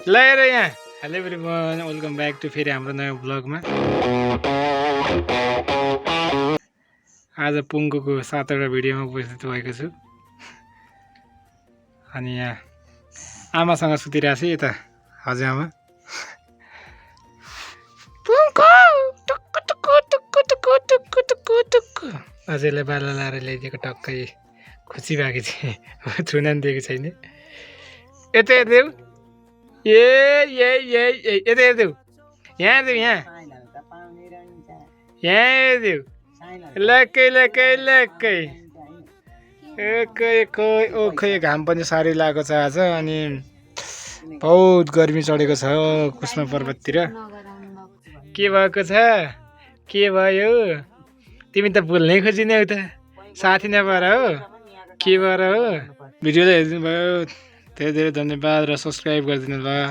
ल हेर यहाँ hello everyone welcome back to फेरि हाम्रो नयाँ ब्लगमा। आज पुङ्गोको 7वटा भिडियोमा उपस्थित भएको छु अनि यहाँ आमासँग सुतिरहेको छु। यता हजुरआमा पुङ्गो टुक्कु टुक्कु टुक्कु टुक्कु टुक्कु टुक्कु टुक्कु अझैले बाला लाएर ल्याइदिएको टक्कै खुसी भएको थिएँ छुन नि दिएको छैन। यता हेरिदेऊ ए यता हेरिदेऊ यहाँ हेरिदेऊ यहाँ हेरिदेऊ लक्कै लक्कै लक्कै ओखै घाम पनि साह्रै लागेको छ आज अनि बहुत गर्मी चढेको छ कुष्मा पर्वततिर। के भएको छ के भयो तिमी त बोल्नै खोजिने हो त साथी नभएर हो के भएर हो। भिडियोलाई हेरिदिनु भयो धेरै धेरै धन्यवाद र सब्सक्राइब गरिदिनु भयो।